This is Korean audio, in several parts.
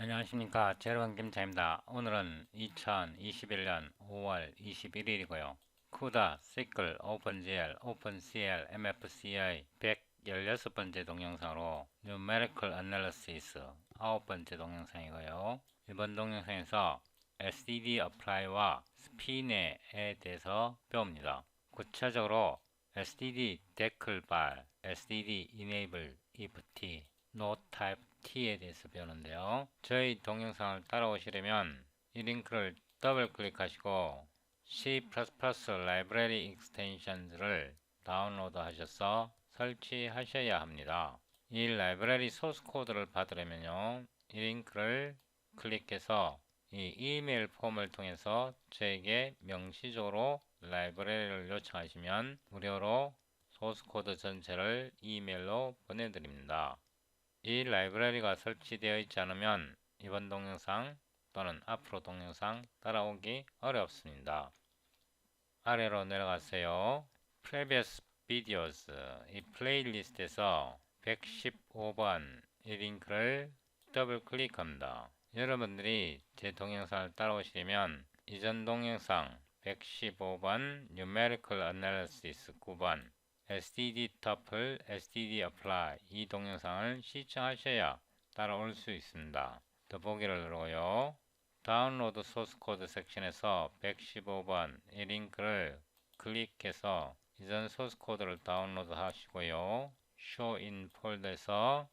안녕하십니까. 제로원 김차입니다. 오늘은 2021년 5월 21일이고요. 쿠다, 시클, 오픈GL, 오픈CL, MFCI 116번째 동영상으로 Numerical Analysis 9번째 동영상이고요. 이번 동영상에서 STD Apply와 스피넷에 대해서 배웁니다. 구체적으로 STD declbar, STD enable if t, no type t에 대해서 배우는데요. 저희 동영상을 따라오시려면 이 링크를 더블 클릭하시고 C++ 라이브러리 익스텐션즈를 다운로드 하셔서 설치하셔야 합니다. 이 라이브러리 소스 코드를 받으려면요, 이 링크를 클릭해서 이 이메일 폼을 통해서 저에게 명시적으로 라이브러리를 요청하시면 무료로 소스 코드 전체를 이메일로 보내드립니다. 이 라이브러리가 설치되어 있지 않으면 이번 동영상 또는 앞으로 동영상 따라오기 어렵습니다. 아래로 내려가세요. Previous Videos 이 플레이리스트에서 115번 이 링크를 더블 클릭합니다. 여러분들이 제 동영상을 따라오시려면 이전 동영상 115번 Numerical Analysis 9번 STD Tuple, STD Apply 이 동영상을 시청하셔야 따라올 수 있습니다. 더보기를 누르고요. 다운로드 소스 코드 섹션에서 115번 이 링크를 클릭해서 이전 소스 코드를 다운로드 하시고요. Show in 폴더에서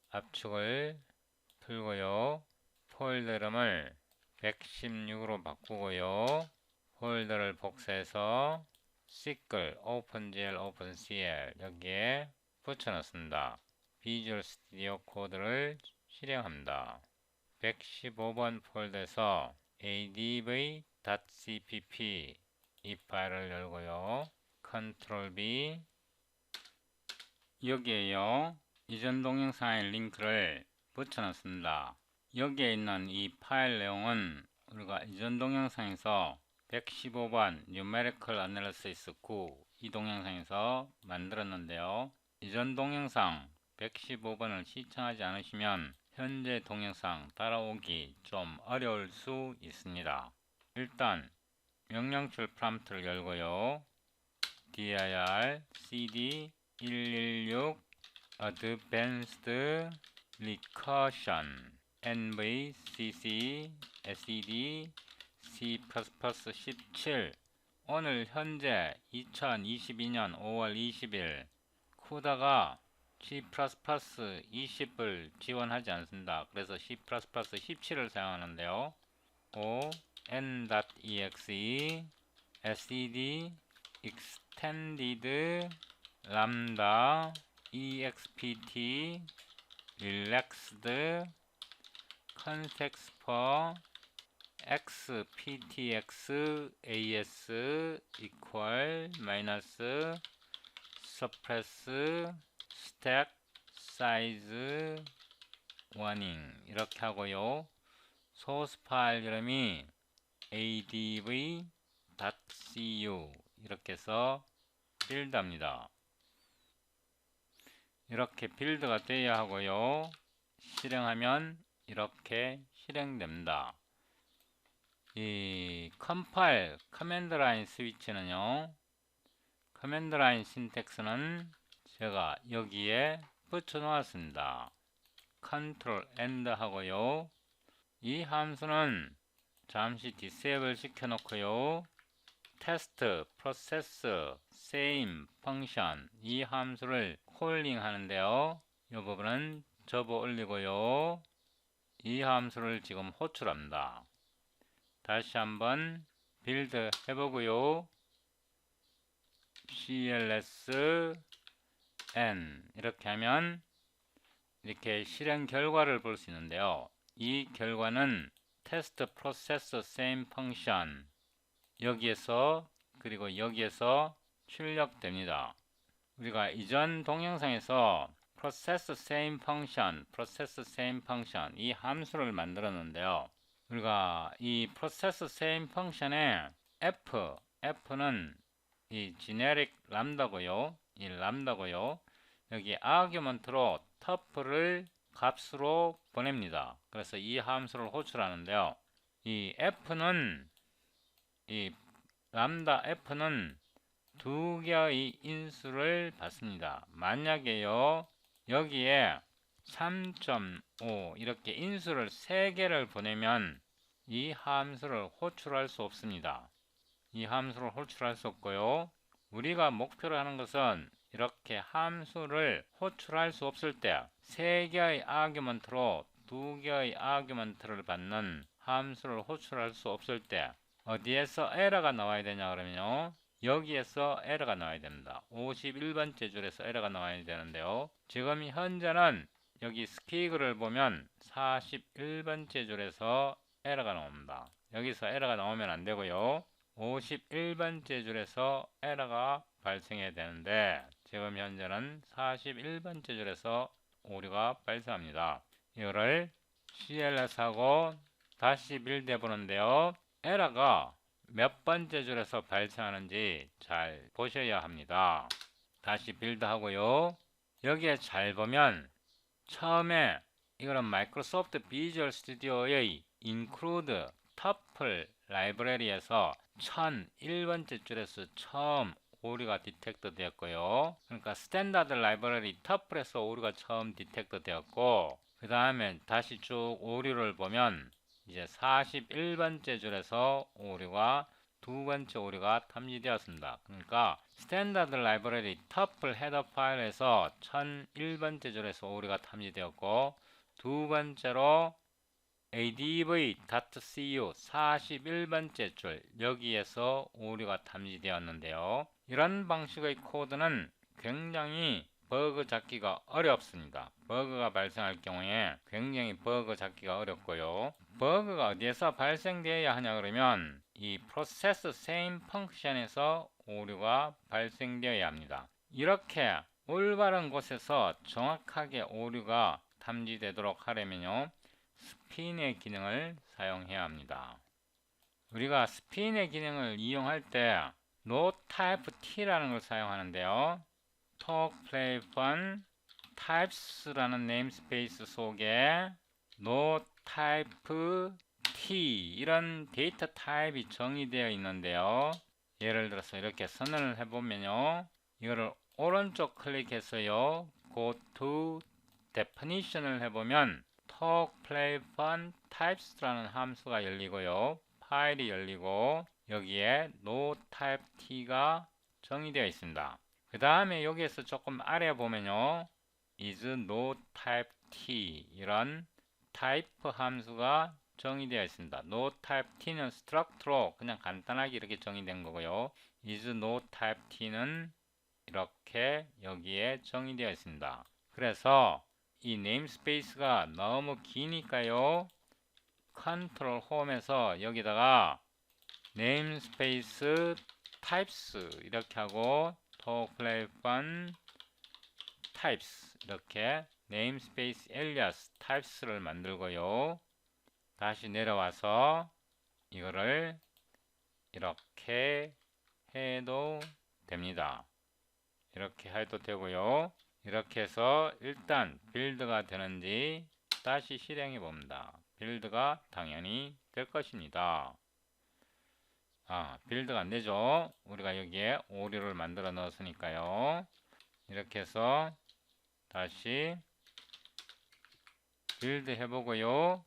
압축을 풀고요. 폴더 이름을 116으로 바꾸고요. 폴더를 복사해서 시클, 오픈GL, 오픈CL 여기에 붙여넣습니다. 비주얼 스튜디오 코드를 실행합니다. 115번 폴더에서 adv.cpp 이 파일을 열고요. Ctrl B 여기에요. 이전 동영상의 링크를 붙여넣습니다. 여기에 있는 이 파일 내용은 우리가 이전 동영상에서 115번 Numerical Analysis 9 이 동영상에서 만들었는데요. 이전 동영상 115번을 시청하지 않으시면 현재 동영상 따라오기 좀 어려울 수 있습니다. 일단 명령출 프롬프트를 열고요. dir cd 116 advanced recursion nvcc sed C++17 오늘 현재 2022년 5월 20일 쿠다가 C++ 20을 지원하지 않습니다. 그래서 C++ 17을 사용하는데요. n.exe sed extended lambda expt relaxed context for xptx as equal minus suppress stack size warning 이렇게 하고요. 소스 파일 이름이 adv.cu 이렇게 해서 빌드합니다. 이렇게 빌드가 되어야 하고요. 실행하면 이렇게 실행됩니다. 이 컴파일 커맨드 라인 스위치는요, 커맨드 라인 신텍스는 제가 여기에 붙여 놓았습니다. 컨트롤 엔드 하고요. 이 함수는 잠시 디세이블 시켜 놓고요. 테스트, 프로세스, same, 펑션 이 함수를 콜링 하는데요. 이 부분은 접어 올리고요. 이 함수를 지금 호출합니다. 다시 한번 빌드 해보고요. cls n 이렇게 하면 이렇게 실행 결과를 볼 수 있는데요. 이 결과는 테스트 프로세스 same 펑션 여기에서 그리고 여기에서 출력됩니다. 우리가 이전 동영상에서 process same function 이 함수를 만들었는데요. 우리가 이 process same function에 f는 이 generic 람다고요. 이 람다고요. 여기 argument로 tuple을 값으로 보냅니다. 그래서 이 함수를 호출하는데요. 이 f는 이 람다 f는 두 개의 인수를 받습니다. 만약에요 여기에 3.5 이렇게 인수를 3개를 보내면 이 함수를 호출할 수 없습니다. 이 함수를 호출할 수 없고요. 우리가 목표로 하는 것은 이렇게 함수를 호출할 수 없을 때 3개의 아규먼트로 2개의 아규먼트를 받는 함수를 호출할 수 없을 때 어디에서 에러가 나와야 되냐 그러면요. 여기에서 에러가 나와야 됩니다. 51번째 줄에서 에러가 나와야 되는데요. 지금 현재는 여기 스피그를 보면 41번째 줄에서 에러가 나옵니다. 여기서 에러가 나오면 안 되고요. 51번째 줄에서 에러가 발생해야 되는데 지금 현재는 41번째 줄에서 오류가 발생합니다. 이거를 CLS하고 다시 빌드해 보는데요. 에러가 몇 번째 줄에서 발생하는지 잘 보셔야 합니다. 다시 빌드하고요. 여기에 잘 보면 처음에 이거는 마이크로소프트 비주얼 스튜디오의 include tuple 라이브러리에서 1001번째 줄에서 처음 오류가 디텍트 되었고요. 그러니까 스탠다드 라이브러리 tuple에서 오류가 처음 디텍트 되었고 그 다음에 다시 쭉 오류를 보면 이제 41번째 줄에서 오류가 두 번째 오류가 탐지되었습니다. 그러니까 스탠다드 라이브러리 tuple 헤더 파일에서 1001번째 줄에서 오류가 탐지되었고 두 번째로 adv.cu 41번째 줄 여기에서 오류가 탐지되었는데요. 이런 방식의 코드는 굉장히 버그 잡기가 어렵습니다. 버그가 발생할 경우에 굉장히 버그 잡기가 어렵고요. 버그가 어디에서 발생되어야 하냐 그러면 이 process same function에서 오류가 발생되어야 합니다. 이렇게 올바른 곳에서 정확하게 오류가 탐지되도록 하려면요. 스핀의 기능을 사용해야 합니다. 우리가 스핀의 기능을 이용할 때 notype-t라는 걸 사용하는데요. talk, play, fun, types라는 네임스페이스 속에 notype-t 이런 데이터 타입이 정의되어 있는데요. 예를 들어서 이렇게 선언을 해보면요. 이거를 오른쪽 클릭해서요. go to definition을 해보면 talk, play, fun, types라는 함수가 열리고요. 파일이 열리고 여기에 notype-t가 정의되어 있습니다. 그 다음에 여기에서 조금 아래 보면요. is notype-t 이런 타입 함수가 정의되어 있습니다. notype-t는 struct로 그냥 간단하게 이렇게 정의된 거고요. is notype-t는 이렇게 여기에 정의되어 있습니다. 그래서 이 네임스페이스가 너무 기니까요. 컨트롤 홈에서 여기다가 네임스페이스 types 이렇게 하고 talk, play, fun, types 이렇게 네임스페이스 alias types를 만들고요. 다시 내려와서 이거를 이렇게 해도 됩니다. 이렇게 해도 되고요. 이렇게 해서 일단 빌드가 되는지 다시 실행해 봅니다. 빌드가 당연히 될 것입니다. 빌드가 안 되죠. 우리가 여기에 오류를 만들어 넣었으니까요. 이렇게 해서 다시 빌드 해보고요.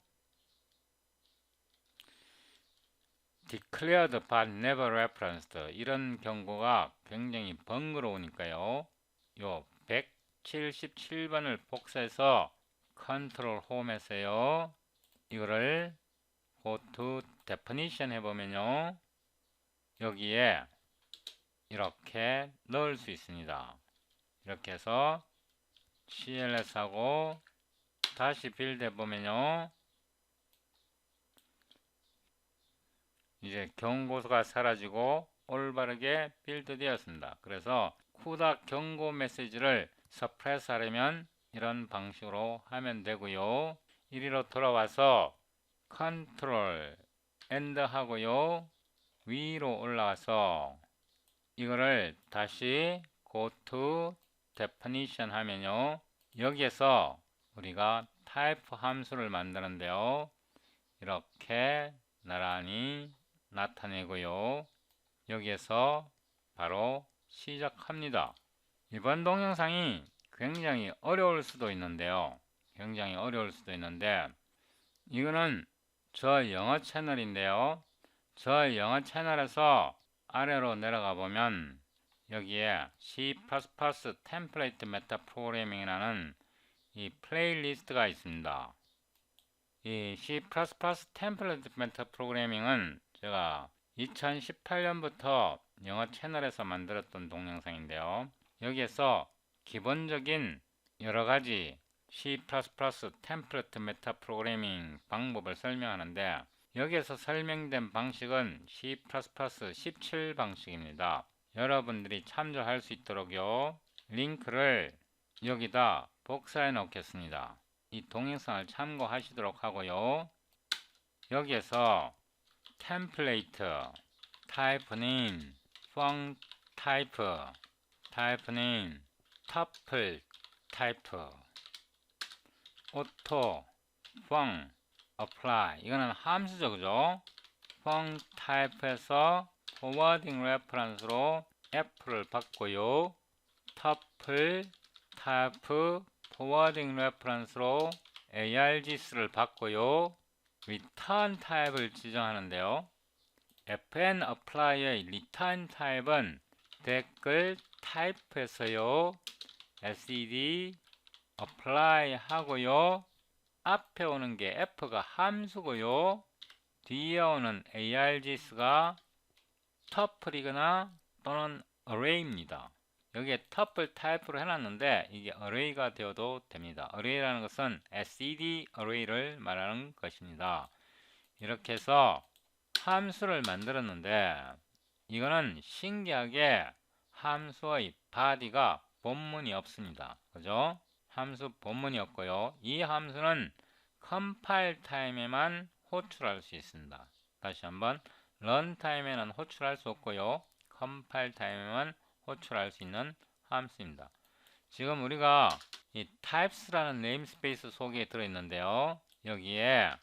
declared but never referenced 이런 경고가 굉장히 번거로우니까요. 요 177번을 복사해서 컨트롤 홈에서요. 이거를 go to definition 해보면요. 여기에 이렇게 넣을 수 있습니다. 이렇게 해서 CLS하고 다시 빌드 해보면요. 이제 경고가 사라지고 올바르게 빌드 되었습니다. 그래서 쿠다 경고 메시지를 서프레스 하려면 이런 방식으로 하면 되고요. 이리로 돌아와서 컨트롤 엔드 하고요. 위로 올라와서 이거를 다시 go to definition 하면요. 여기에서 우리가 타입 함수를 만드는데요. 이렇게 나란히 나타내고요. 여기에서 바로 시작합니다. 이번 동영상이 굉장히 어려울 수도 있는데요. 이거는 저 영어 채널인데요. 저 영어 채널에서 아래로 내려가 보면 여기에 C++ 템플레이트 메타 프로그래밍이라는 이 플레이리스트가 있습니다. 이 C++ 템플레이트 메타 프로그래밍은 제가 2018년부터 영어 채널에서 만들었던 동영상인데요. 여기에서 기본적인 여러가지 C++ 템플레이트 메타 프로그래밍 방법을 설명하는데, 여기에서 설명된 방식은 C++ 17 방식입니다. 여러분들이 참조할 수 있도록요, 링크를 여기다 복사해 놓겠습니다. 이 동영상을 참고하시도록 하고요. 여기에서 템플레이트, 타입 네임, 펑 타입, 타입 네임, 터플 타입, 오토, 펑, apply, 이거는 함수죠, 그죠? 펑 타입에서 forwarding reference로 F를 받고요. 터플 타입 forwarding reference로 args를 받고요. return 타입을 지정하는데요. fn apply의 return 타입은 댓글 타입에서요 sed apply 하고요. 앞에 오는 게 f가 함수고요. 뒤에 오는 args가 터플이거나 또는 array입니다. 여기에 터플 타입으로 해놨는데 이게 array가 되어도 됩니다. array라는 것은 sed array를 말하는 것입니다. 이렇게 해서 함수를 만들었는데, 이거는 신기하게 함수의 body가 본문이 없습니다. 그죠? 함수 본문이 없고요. 이 함수는 컴파일 타임에만 호출할 수 있습니다. 다시 한번, 런타임에는 호출할 수 없고요. 컴파일 타임에만 호출할 수 있는 함수입니다. 지금 우리가 이 types라는 네임스페이스 속에 들어있는데요. 여기에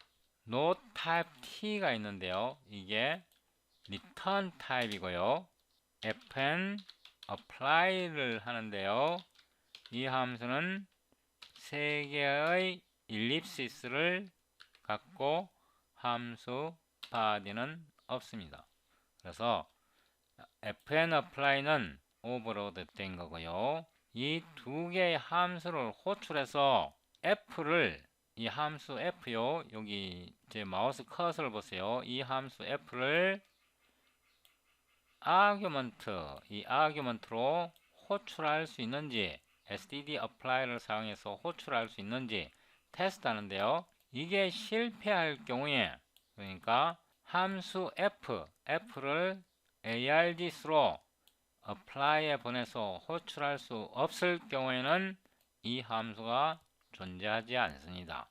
no type t가 있는데요. 이게 return 타입이고요. fn apply를 하는데요. 이 함수는 3개의 ellipsis를 갖고 함수 body는 없습니다. 그래서 fn apply는 오버로드 된 거고요. 이 두 개의 함수를 호출해서 f를, 이 함수 f요, 여기 제 마우스 커서를 보세요. 이 함수 f를 이 아규먼트로 호출할 수 있는지, std apply를 사용해서 호출할 수 있는지 테스트 하는데요. 이게 실패할 경우에, 그러니까 함수 f를 args로 apply에 보내서 호출할 수 없을 경우에는 이 함수가 존재하지 않습니다.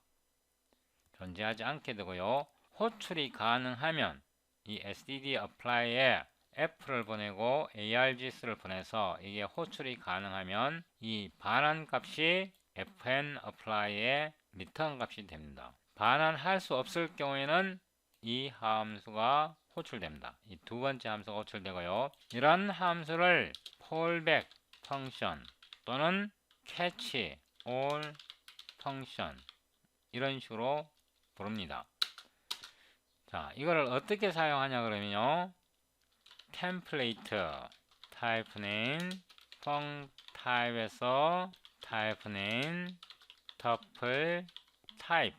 존재하지 않게 되고요. 호출이 가능하면 이 std apply에 f를 보내고 args를 보내서 이게 호출이 가능하면 이 반환 값이 fn apply의 return 값이 됩니다. 반환할 수 없을 경우에는 이 함수가 호출됩니다. 이 두 번째 함수가 호출되고요. 이런 함수를 fallback 펑션 또는 catch all 펑션, 이런 식으로 부릅니다. 자, 이거를 어떻게 사용하냐 그러면요. 템플레이트 타입 네임 펑 타입에서 타입 네임 터플 타입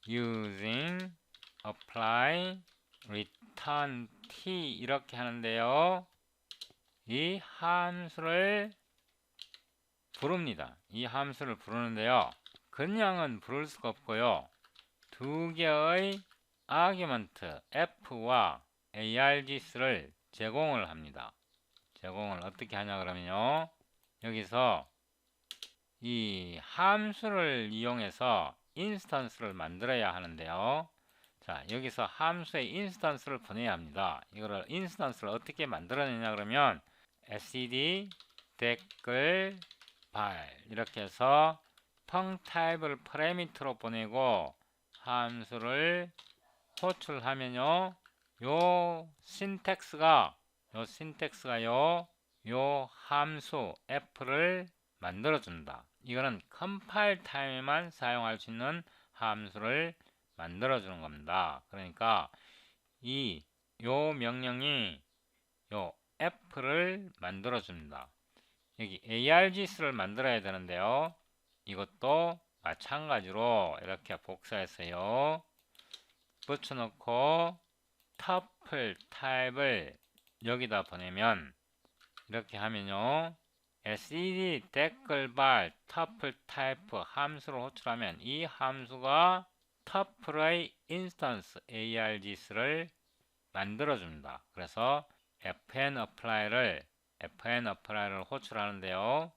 using apply return t 이렇게 하는데요. 이 함수를 부릅니다. 이 함수를 부르는데요. 그냥은 부를 수가 없고요. 두 개의 아규먼트 f와 args를 제공을 합니다. 제공을 어떻게 하냐 그러면요. 여기서 이 함수를 이용해서 인스턴스를 만들어야 하는데요. 자, 여기서 함수의 인스턴스를 보내야 합니다. 이거를 인스턴스를 어떻게 만들어내냐 그러면 std 댓글 발 이렇게 해서 펑 타입을 파라미터로 보내고 함수를 호출하면요, 요 신텍스가 요 함수 f를 만들어준다. 이거는 컴파일 타임에만 사용할 수 있는 함수를 만들어주는 겁니다. 그러니까 요 명령이 요 f를 만들어줍니다. 여기 args를 만들어야 되는데요, 이것도 마찬가지로 이렇게 복사해서요 붙여놓고 터플 타입을 여기다 보내면, 이렇게 하면요, SED 댓글발 터플 타입 함수를 호출하면 이 함수가 터플의 인스턴스 args를 만들어줍니다. 그래서 fnApply를 호출하는데요,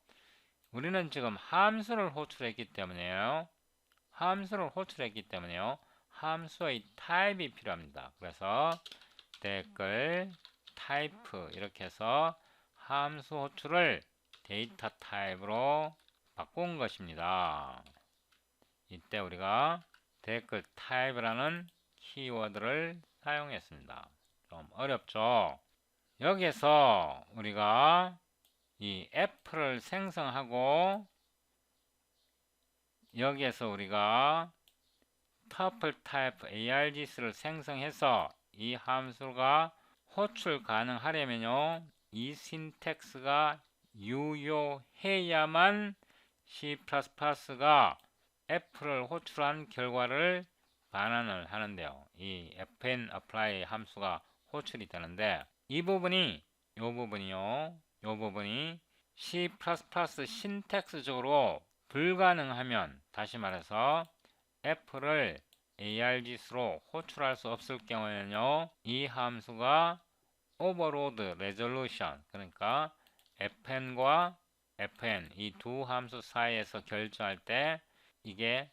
우리는 지금 함수를 호출했기 때문에요, 함수의 타입이 필요합니다. 그래서 댓글 타입 이렇게 해서 함수 호출을 데이터 타입으로 바꾼 것입니다. 이때 우리가 댓글 타입이라는 키워드를 사용했습니다. 좀 어렵죠? 여기에서 우리가 이 f를 생성하고, 여기에서 우리가 터플 타입 args를 생성해서 이 함수가 호출 가능하려면요, 이 신텍스가 유효해야만 C++가 f를 호출한 결과를 반환을 하는데요, 이 fnApply 함수가 호출이 되는데, 이 부분이 C++ 신텍스적으로 불가능하면, 다시 말해서 f를 args로 호출할 수 없을 경우에는요, 이 함수가 overload resolution, 그러니까 fn과 fn 이 두 함수 사이에서 결정할 때 이게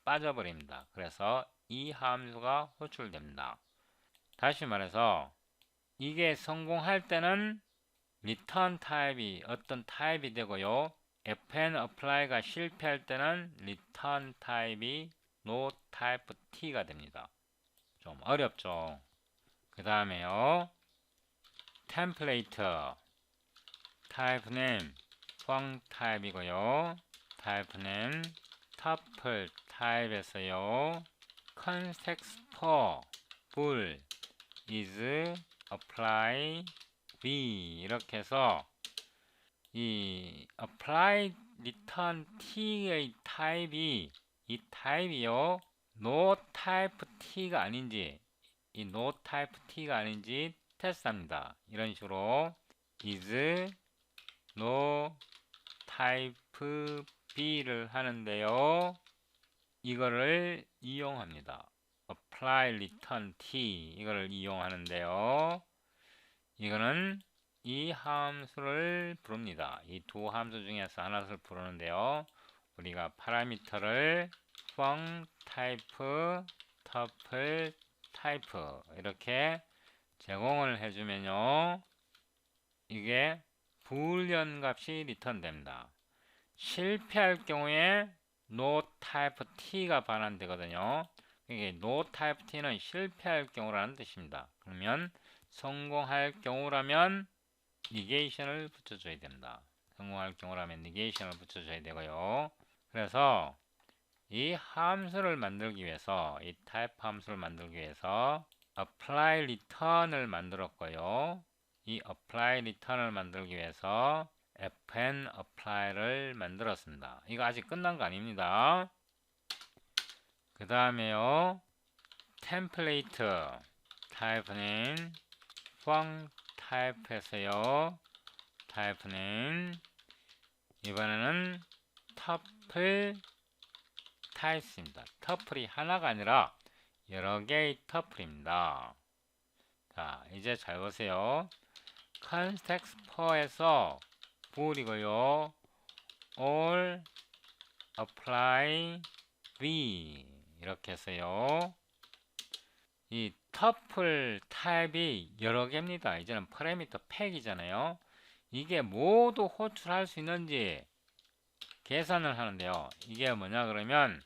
빠져버립니다. 그래서 이 함수가 호출됩니다. 다시 말해서 이게 성공할 때는 return 타입이 어떤 타입이 되고요, fnApply가 실패할 때는 return 타입이 no type t가 됩니다. 좀 어렵죠? 그 다음에요, template type name 펑 타입이고요, type name tuple 타입에서요, context for bool is apply b 이렇게 해서 이 apply return t의 타입이, 이 타입이요, no type t가 아닌지, 이 no type t가 아닌지 테스트합니다. 이런 식으로 is no type b를 하는데요, 이거를 이용합니다. apply return t 이거를 이용하는데요, 이거는 이 함수를 부릅니다. 이 두 함수 중에서 하나를 부르는데요, 우리가 파라미터를 펑 타입 터플 타입 이렇게 제공을 해주면요, 이게 불리언 값이 리턴 됩니다. 실패할 경우에 no type t가 반환되거든요. 이게 no type t는 실패할 경우라는 뜻입니다. 그러면 성공할 경우라면 negation을 붙여줘야 됩니다. 성공할 경우라면 negation을 붙여줘야 되고요. 그래서 이 함수를 만들기 위해서, 이 type 함수를 만들기 위해서 apply return을 만들었고요, 이 apply return을 만들기 위해서 fnApply를 만들었습니다. 이거 아직 끝난 거 아닙니다. 그 다음에요, template type는 펑 타입에서요, 타입은 이번에는 터플 타입입니다. 터플이 하나가 아니라 여러 개의 터플입니다. 자, 이제 잘 보세요. context for에서 bool이고요, all apply v 이렇게 해서요, 이 터플 타입이 여러 개입니다. 이제는 파라미터 팩이잖아요. 이게 모두 호출할 수 있는지 계산을 하는데요. 이게 뭐냐 그러면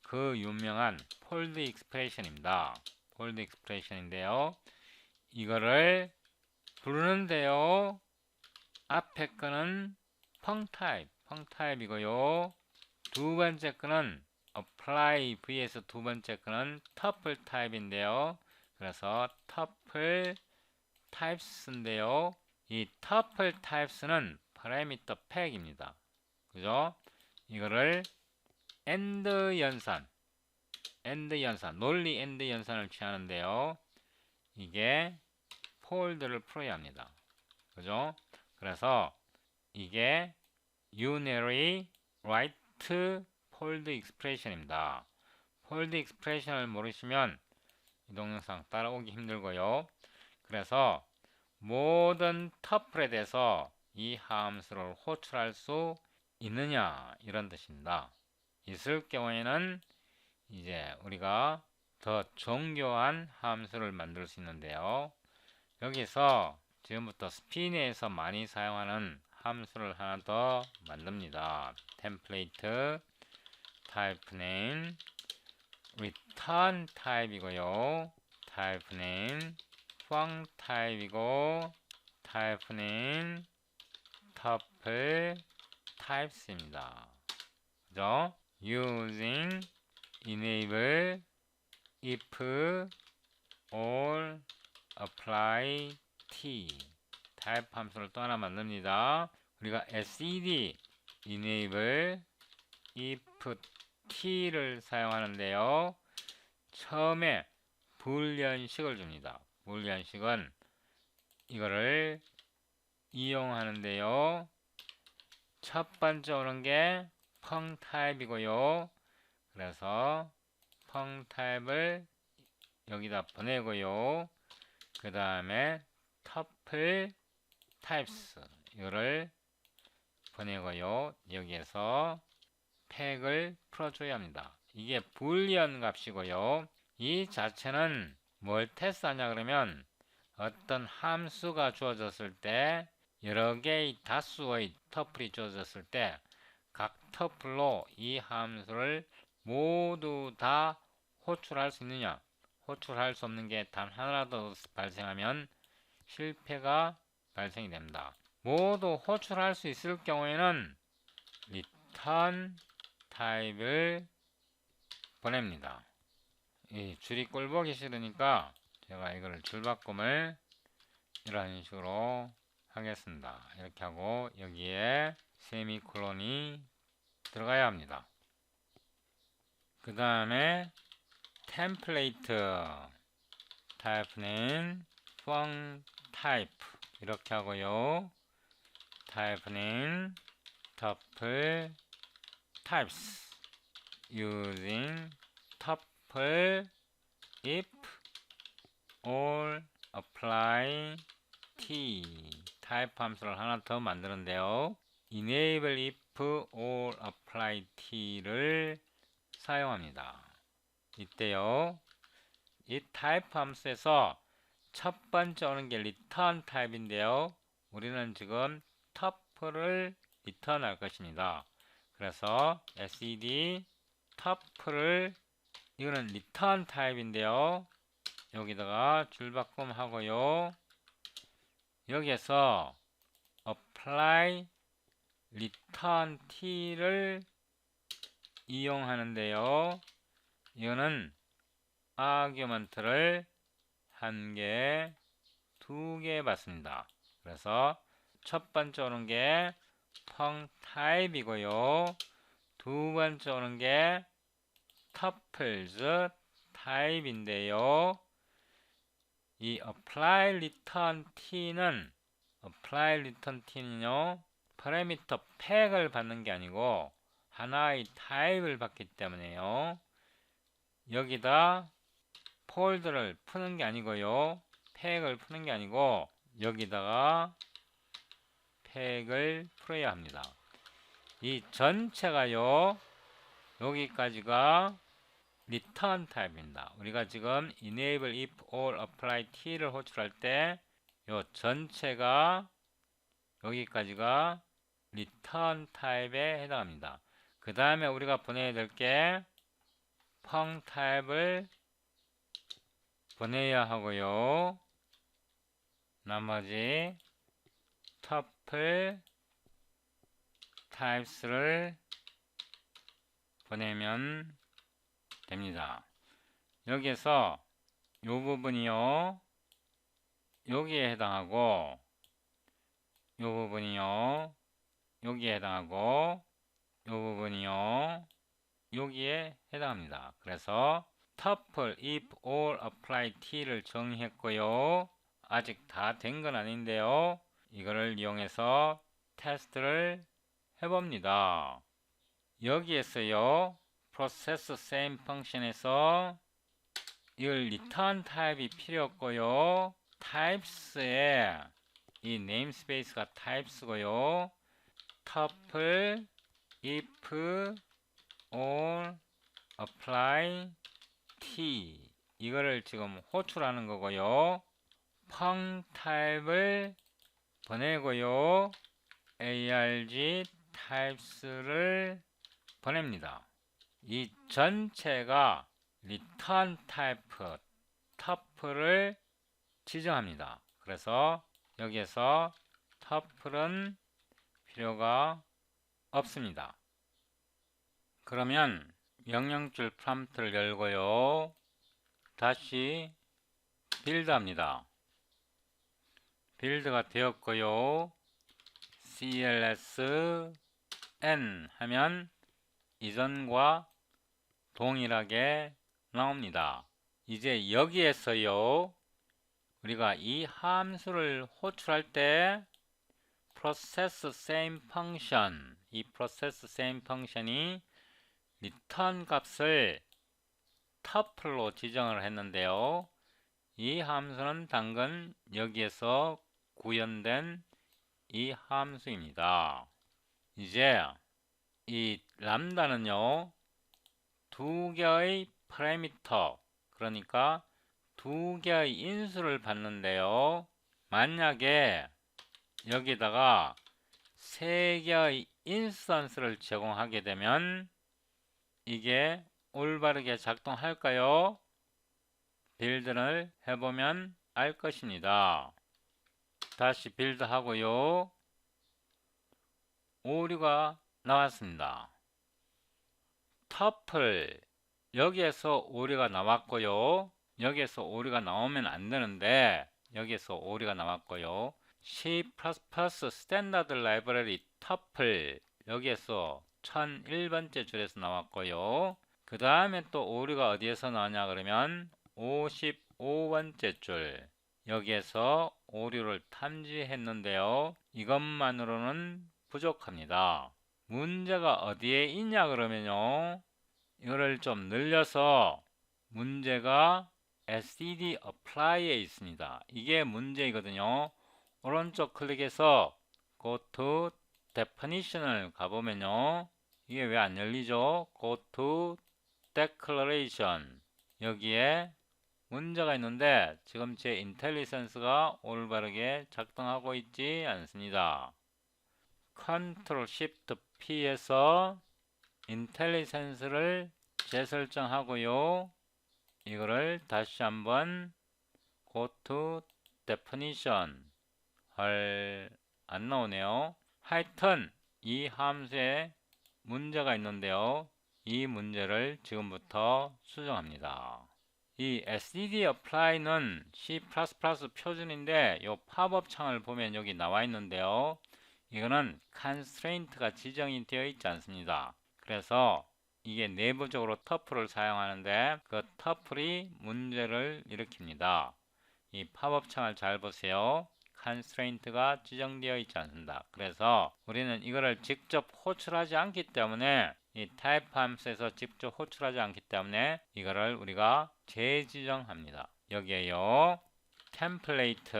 그 유명한 폴드 익스프레션입니다. 폴드 익스프레션인데요. 이거를 부르는데요. 앞에 거는 펑타입이고요. 두 번째 거는 apply vs 두 번째 거는 tuple 타입인데요. 그래서 tuple types인데요. 이 tuple types는 parameter pack입니다. 그죠? 이거를 AND 논리 AND 연산을 취하는데요. 이게 폴드를 풀어야 합니다. 그죠? 그래서 이게 unary right 폴드 익스프레션입니다. 폴드 익스프레션을 모르시면 이 동영상 따라오기 힘들고요. 그래서 모든 터플에 대해서 이 함수를 호출할 수 있느냐 이런 뜻입니다. 있을 경우에는 이제 우리가 더 정교한 함수를 만들 수 있는데요. 여기서 지금부터 스피드에서 많이 사용하는 함수를 하나 더 만듭니다. 템플레이트 type name return 타입이고요. type name func 타입이고 type name tuple types입니다. 그죠? using enable if all apply t 타입 함수를 또 하나 만듭니다. 우리가 sed enable if t를 사용하는데요. 처음에 불연식을 줍니다. 불연식은 이거를 이용하는데요. 첫 번째 오는 게 펑 타입이고요. 그래서 펑 타입을 여기다 보내고요. 그 다음에 tuple types 이거를 보내고요. 여기에서 팩을 풀어줘야 합니다. 이게 불리언 값이고요. 이 자체는 뭘 테스트하냐 그러면 어떤 함수가 주어졌을 때 여러 개의 다수의 터플이 주어졌을 때 각 터플로 이 함수를 모두 다 호출할 수 있느냐, 호출할 수 없는 게 단 하나라도 발생하면 실패가 발생이 됩니다. 모두 호출할 수 있을 경우에는 return 타입을 보냅니다. 이 줄이 꼴보기 싫으니까 제가 이거를 줄바꿈을 이런 식으로 하겠습니다. 이렇게 하고 여기에 세미콜론이 들어가야 합니다. 그 다음에 템플레이트 타입은 func type 이렇게 하고요. 타입은 tuple types using tuple if all apply t 타입 함수를 하나 더 만드는데요. enable if all apply t를 사용합니다. 이때요. 이 타입 함수에서 첫 번째 오는 게 return 타입인데요. 우리는 지금 tuple을 return 할 것입니다. 그래서 sed tuple을 이거는 return 타입인데요. 여기다가 줄바꿈 하고요. 여기에서 apply return t를 이용하는데요. 이거는 아규먼트를 한 개, 두 개 받습니다. 그래서 첫 번째 오는 게 func 타입이고요. 두 번째 오는 게 tuples 타입인데요. 이 apply return t는요, parameter pack을 받는 게 아니고 하나의 타입을 받기 때문에요. 여기다 폴드를 푸는 게 아니고요. 팩을 푸는 게 아니고 여기다가 팩을 풀어야 합니다. 이 전체가요. 여기까지가 return 타입입니다. 우리가 지금 enable if all apply t를 호출할 때 요 전체가 여기까지가 return 타입에 해당합니다. 그 다음에 우리가 보내야 될 게 펑 타입을 보내야 하고요. 나머지 tuple types를 보내면 됩니다. 여기에서 이 부분이요, 여기에 해당하고, 이 부분이요, 여기에 해당하고, 이 부분이요, 여기에 해당합니다. 그래서 tuple if all apply t를 정의했고요. 아직 다 된 건 아닌데요. 이거를 이용해서 테스트를 해봅니다. 여기에서요, process same function에서 이걸 return 타입이 필요 없고요. types에 이 namespace가 types고요. tuple if all apply t 이거를 지금 호출하는 거고요. 펑 타입을 보내고요. arg types를 보냅니다. 이 전체가 return type tuple을 지정합니다. 그래서 여기에서 tuple은 필요가 없습니다. 그러면 명령줄 프롬프트를 열고요. 다시 빌드 합니다. 빌드가 되었고요. cls n 하면 이전과 동일하게 나옵니다. 이제 여기에서요, 우리가 이 함수를 호출할 때 process same function, 이 process same function이 return 값을 tuple로 지정을 했는데요. 이 함수는 당근 여기에서 구현된 이 함수입니다. 이제 이 람다는요, 두 개의 파라미터, 그러니까 두 개의 인수를 받는데요. 만약에 여기다가 세 개의 인스턴스를 제공하게 되면 이게 올바르게 작동할까요? 빌드를 해보면 알 것입니다. 다시 빌드 하고요. 오류가 나왔습니다. tuple 여기에서 오류가 나왔고요. 여기에서 오류가 나오면 안 되는데 여기에서 오류가 나왔고요. C++ 스탠다드 라이브러리 tuple 여기에서 1001번째 줄에서 나왔고요. 그 다음에 또 오류가 어디에서 나오냐 그러면 55번째 줄 여기에서 오류를 탐지했는데요. 이것만으로는 부족합니다. 문제가 어디에 있냐 그러면요, 이거를 좀 늘려서 문제가 std apply에 있습니다. 이게 문제이거든요. 오른쪽 클릭해서 go to definition을 가보면요, 이게 왜 안 열리죠? go to declaration 여기에 문제가 있는데 지금 제 인텔리센스가 올바르게 작동하고 있지 않습니다. Ctrl Shift P에서 인텔리센스를 재설정하고요. 이거를 다시 한번 Go to Definition 안 나오네요. 하여튼 이 함수에 문제가 있는데요. 이 문제를 지금부터 수정합니다. 이 std apply는 C++ 표준인데 이 팝업 창을 보면 여기 나와 있는데요. 이거는 constraint가 지정이 되어 있지 않습니다. 그래서 이게 내부적으로 tuple을 사용하는데 그 tuple이 문제를 일으킵니다. 이 팝업 창을 잘 보세요. constraint가 지정되어 있지 않습니다. 그래서 우리는 이거를 직접 호출하지 않기 때문에 이 type 함수에서 직접 호출하지 않기 때문에 이거를 우리가 재지정합니다. 여기에요, template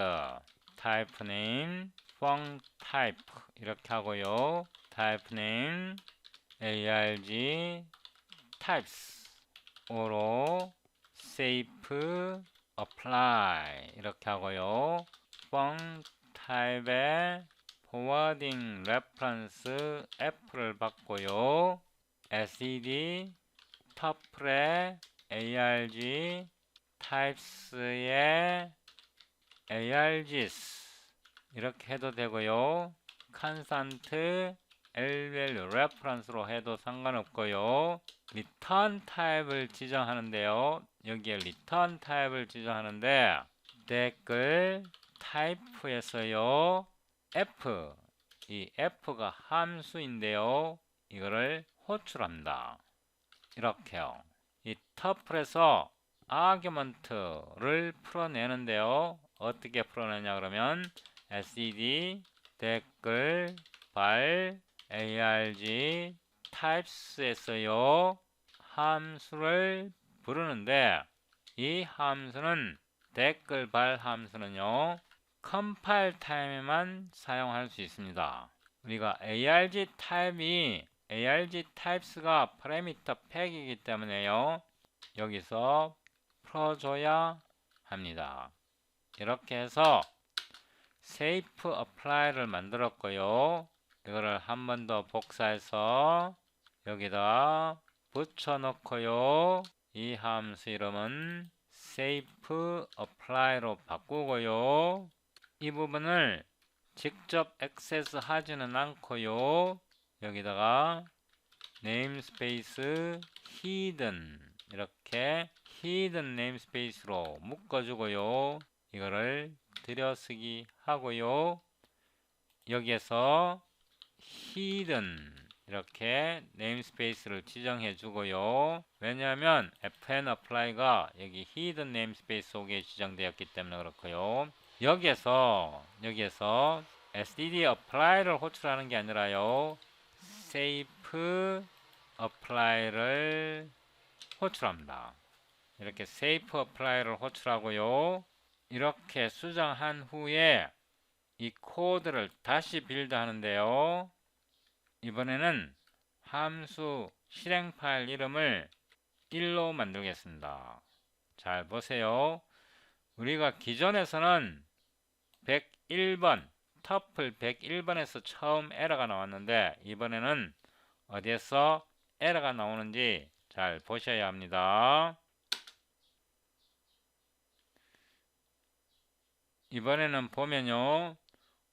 type name font type 이렇게 하고요, type name arg types 오로 safe apply 이렇게 하고요, font type에 forwarding reference F를 받고요. SED tuple arg types의 args 이렇게 해도 되고요. constant lvalue reference로 해도 상관없고요. return 타입을 지정하는데요. 여기에 return 타입을 지정하는데 댓글 타입에서요. f 이 f가 함수인데요. 이거를 호출합니다. 이렇게요. 이 터플에서 아규먼트를 풀어내는데요. 어떻게 풀어내냐 그러면 SED 댓글 발 arg types에서요. 함수를 부르는데 이 함수는 댓글 발 함수는요. 컴파일 타임에만 사용할 수 있습니다. 우리가 arg types가 파라미터 팩이기 때문에요. 여기서 풀어줘야 합니다. 이렇게 해서 safe apply를 만들었고요. 이거를 한 번 더 복사해서 여기다 붙여놓고요. 이 함수 이름은 safe apply로 바꾸고요. 이 부분을 직접 액세스 하지는 않고요. 여기다가 namespace hidden 이렇게 hidden namespace로 묶어주고요. 이거를 들여쓰기 하고요. 여기에서 hidden 이렇게 namespace를 지정해 주고요. 왜냐하면 fn apply가 여기 hidden namespace 속에 지정되었기 때문에 그렇고요. 여기에서 std apply를 호출하는 게 아니라요. safe apply를 호출합니다. 이렇게 safe apply를 호출하고요. 이렇게 수정한 후에 이 코드를 다시 빌드 하는데요. 이번에는 함수 실행 파일 이름을 1로 만들겠습니다. 잘 보세요. 우리가 기존에서는 101번 터플 101번에서 처음 에러가 나왔는데 이번에는 어디에서 에러가 나오는지 잘 보셔야 합니다. 이번에는 보면요.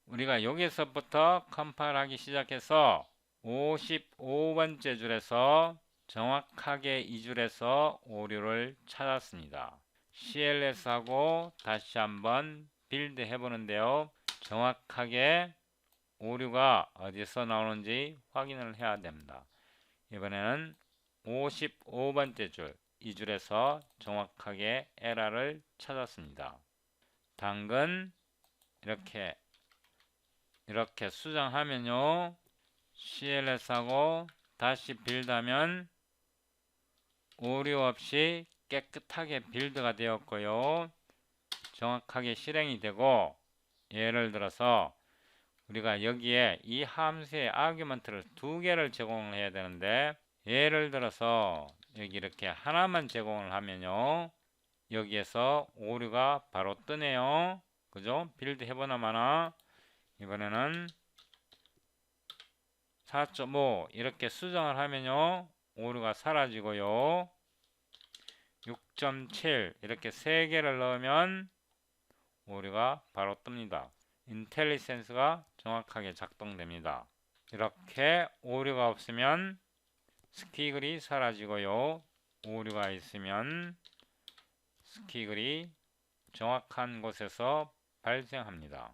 우리가 여기서부터 컴파일 하기 시작해서 55번째 줄에서 정확하게 이 줄에서 오류를 찾았습니다. CLS하고 다시 한번 빌드 해보는데요. 정확하게 오류가 어디서 나오는지 확인을 해야 됩니다. 이번에는 55번째 줄, 이 줄에서 정확하게 에러를 찾았습니다. 당근 이렇게 수정하면요. CLS하고 다시 빌드하면 오류 없이 깨끗하게 빌드가 되었고요. 정확하게 실행이 되고 예를 들어서 우리가 여기에 이 함수의 아규먼트를 2개를 제공을 해야 되는데 예를 들어서 여기 이렇게 하나만 제공을 하면요. 여기에서 오류가 바로 뜨네요. 그죠? 빌드 해보나마나 이번에는 4.5 이렇게 수정을 하면요. 오류가 사라지고요. 6.7 이렇게 3개를 넣으면 오류가 바로 뜹니다. 인텔리센스가 정확하게 작동됩니다. 이렇게 오류가 없으면 스퀴글이 사라지고요. 오류가 있으면 스퀴글이 정확한 곳에서 발생합니다.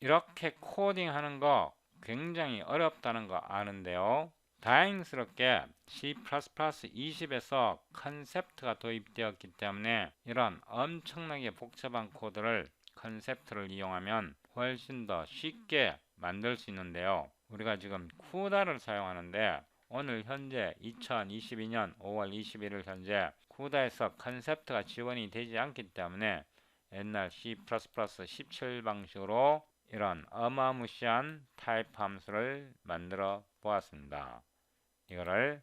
이렇게 코딩하는 거 굉장히 어렵다는 거 아는데요. 다행스럽게 C++ 20에서 컨셉트가 도입되었기 때문에 이런 엄청나게 복잡한 코드를 컨셉트를 이용하면 훨씬 더 쉽게 만들 수 있는데요. 우리가 지금 쿠다를 사용하는데 오늘 현재 2022년 5월 21일 현재 쿠다에서 컨셉트가 지원이 되지 않기 때문에 옛날 C++ 17 방식으로 이런 어마무시한 타입 함수를 만들어 보았습니다. 이거를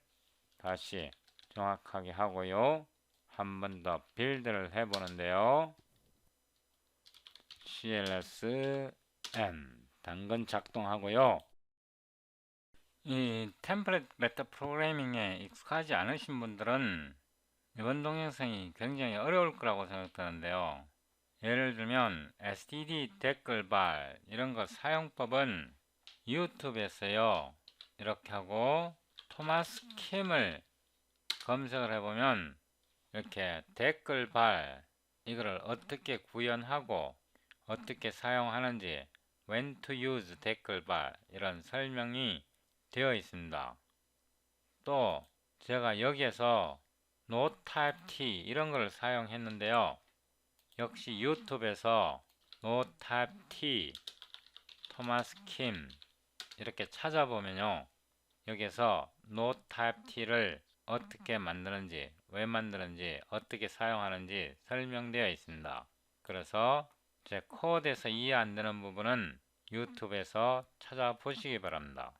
다시 정확하게 하고요. 한 번 더 빌드를 해보는데요. CLS N 당근 작동하고요. 이 템플릿 메타 프로그래밍에 익숙하지 않으신 분들은 이번 동영상이 굉장히 어려울 거라고 생각되는데요. 예를 들면 std 댓글발 이런 거 사용법은 유튜브에서요 이렇게 하고 토마스 킴을 검색을 해보면 이렇게 댓글발 이거를 어떻게 구현하고 어떻게 사용하는지 when to use 댓글발 이런 설명이 되어 있습니다. 또 제가 여기에서 노 타입 T 이런 걸 사용했는데요. 역시 유튜브에서 노 타입 T 토마스 킴 이렇게 찾아보면요. 여기서 노 타입 T를 어떻게 만드는지, 왜 만드는지, 어떻게 사용하는지 설명되어 있습니다. 그래서 제 코드에서 이해 안 되는 부분은 유튜브에서 찾아보시기 바랍니다.